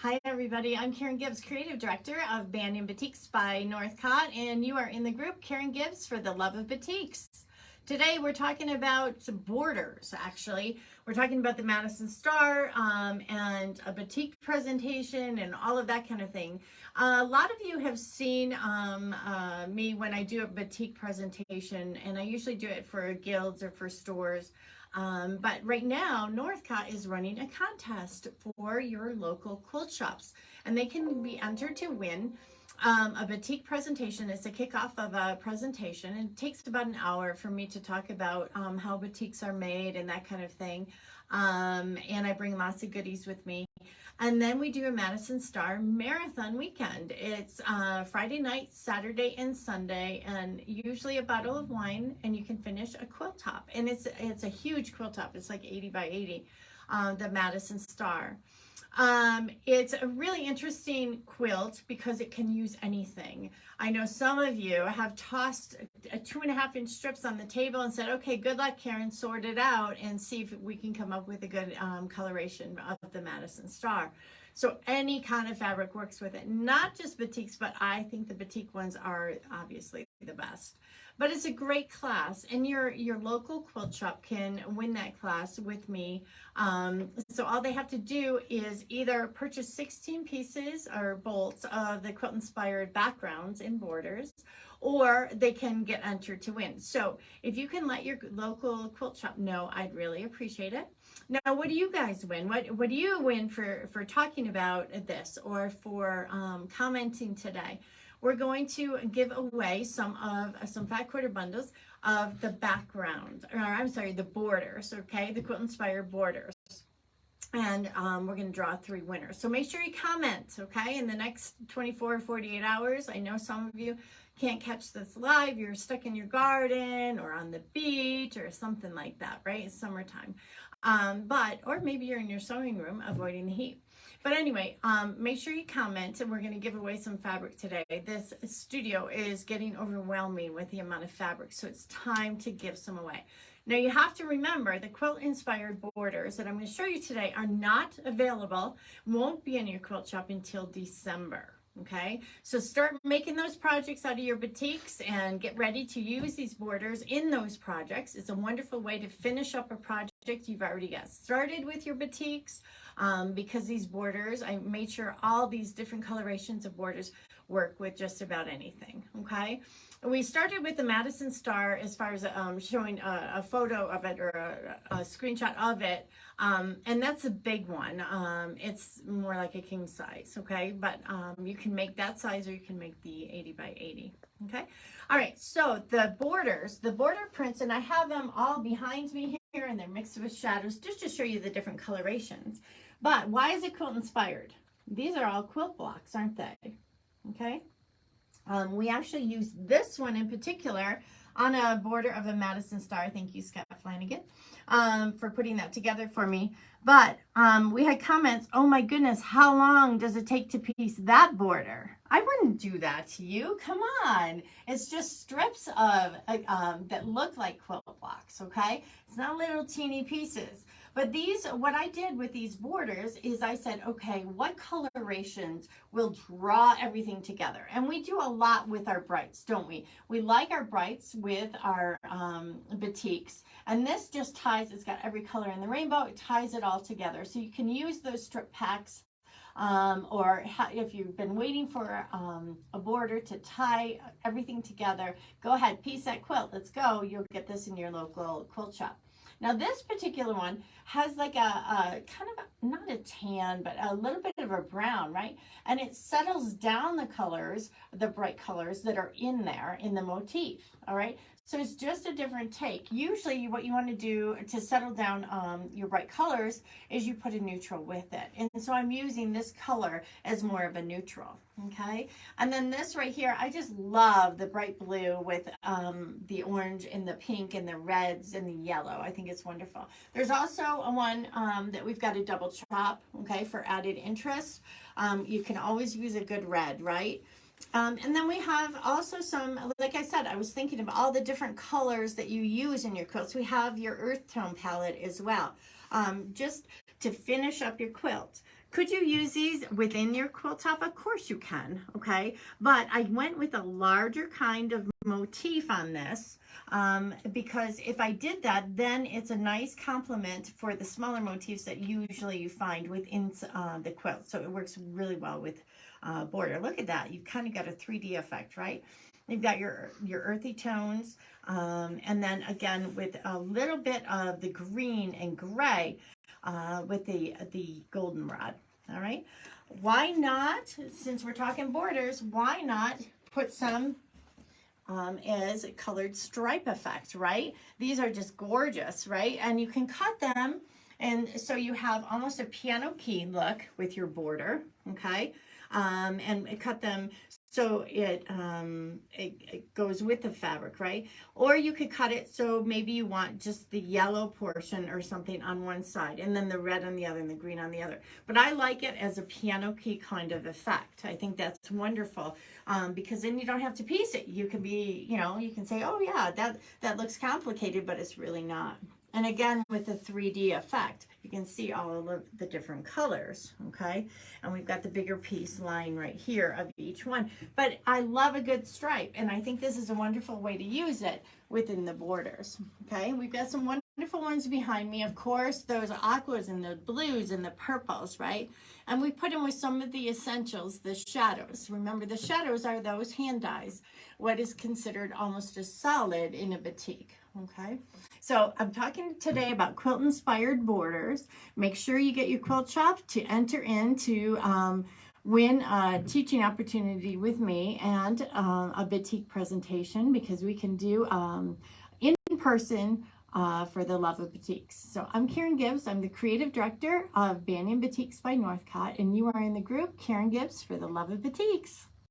Hi everybody, I'm Karen Gibbs, Creative Director of Batiks by Northcott, and you are in the group Karen Gibbs for the Love of Batiks. Today we're talking about borders, actually. We're talking about the Madison Star and a batik presentation and all of that kind of thing. A lot of you have seen me when I do a batik presentation, and I usually do it for guilds or for stores. But right now, Northcott is running a contest for your local quilt shops, and they can be entered to win a batik presentation. It's a kickoff of a presentation, and it takes about an hour for me to talk about how batiks are made and that kind of thing. And I bring lots of goodies with me. And then we do a Madison Star marathon weekend. It's Friday night, Saturday, and Sunday, and usually a bottle of wine, and you can finish a quilt top. And it's a huge quilt top. It's like 80 by 80, the Madison Star. It's a really interesting quilt because it can use anything. I know some of you have tossed a 2.5-inch strips on the table and said, okay, good luck, Karen, sort it out and see if we can come up with a good coloration of the Madison Star. So any kind of fabric works with it, not just batiks, but I think the batik ones are obviously the best. But it's a great class, and your local quilt shop can win that class with me. So all they have to do is either purchase 16 pieces or bolts of the quilt-inspired backgrounds and borders, or they can get entered to win. So if you can let your local quilt shop know, I'd really appreciate it. Now, what do you guys win? What do you win for talking about this or for commenting today? We're going to give away some fat quarter bundles of the background, or I'm sorry, the borders, okay? The quilt inspired borders. And we're going to draw 3 winners. So make sure you comment, okay, in the next 24 or 48 hours. I know some of you can't catch this live. You're stuck in your garden or on the beach or something like that, right? It's summertime. Or maybe you're in your sewing room avoiding the heat. But anyway, make sure you comment, and we're going to give away some fabric today. This studio is getting overwhelming with the amount of fabric, so it's time to give some away. Now, you have to remember the quilt-inspired borders that I'm going to show you today are not available, won't be in your quilt shop until December. Okay, so start making those projects out of your batiks and get ready to use these borders in those projects. It's a wonderful way to finish up a project you've already got started with your batiks, because these borders, I made sure all these different colorations of borders work with just about anything. Okay, we started with the Madison Star as far as showing a photo of it or a screenshot of it, and that's a big one. It's more like a king size, okay, but you can make that size or you can make the 80 by 80. Okay, all right, so the borders, the border prints, and I have them all behind me here, and they're mixed with shadows just to show you the different colorations. But why is it quilt inspired? These are all quilt blocks, aren't they? Okay, we actually use this one in particular on a border of a Madison Star. Thank you, Scott Flanagan, for putting that together for me. But we had comments, oh my goodness, how long does it take to piece that border? I wouldn't do that to you. Come on. It's just strips of that look like quilt blocks, okay? It's not little teeny pieces. But these, what I did with these borders is I said, okay, what colorations will draw everything together? And we do a lot with our brights, don't we? We like our brights with our batiks. And this just ties, it's got every color in the rainbow. It ties it all together. So you can use those strip packs, or if you've been waiting for a border to tie everything together, go ahead, piece that quilt. Let's go. You'll get this in your local quilt shop. Now this particular one has like a kind of not a tan, but a little bit of a brown, right? And it settles down the colors, the bright colors that are in there in the motif, all right? So it's just a different take. Usually what you want to do to settle down your bright colors is you put a neutral with it. And so I'm using this color as more of a neutral, okay? And then this right here, I just love the bright blue with the orange and the pink and the reds and the yellow. I think it's wonderful. There's also a one that we've got a double chop, okay, for added interest. You can always use a good red, right? And then we have also some, like I said, I was thinking of all the different colors that you use in your quilts. We have your earth tone palette as well, just to finish up your quilt. Could you use these within your quilt top? Of course you can, okay? But I went with a larger kind of motif on this because if I did that, then it's a nice complement for the smaller motifs that usually you find within the quilt. So it works really well with border. Look at that. You've kind of got a 3D effect, right? You've got your earthy tones, and then again with a little bit of the green and gray with the goldenrod. All right. Why not, since we're talking borders, why not put some as a colored stripe effect, right? These are just gorgeous, right? And you can cut them, and so you have almost a piano key look with your border, okay? And cut them so it goes with the fabric, right? Or you could cut it so maybe you want just the yellow portion or something on one side and then the red on the other and the green on the other. But I like it as a piano key kind of effect. I think that's wonderful because then you don't have to piece it. You can be, you know, you can say, oh yeah, that looks complicated, but it's really not. And again, with the 3D effect, you can see all of the different colors, okay? And we've got the bigger piece line right here of each one. But I love a good stripe, and I think this is a wonderful way to use it within the borders, okay? We've got some wonderful ones behind me, of course, those aquas and the blues and the purples, right? And we put them with some of the essentials, the shadows. Remember, the shadows are those hand dyes, what is considered almost a solid in a batik, okay? So I'm talking today about quilt-inspired borders. Make sure you get your quilt shop to enter in to win a teaching opportunity with me and a batik presentation, because we can do in person for the love of batiks. So I'm Karen Gibbs. I'm the creative director of Batiks by Northcott, and you are in the group Karen Gibbs for the love of batiks.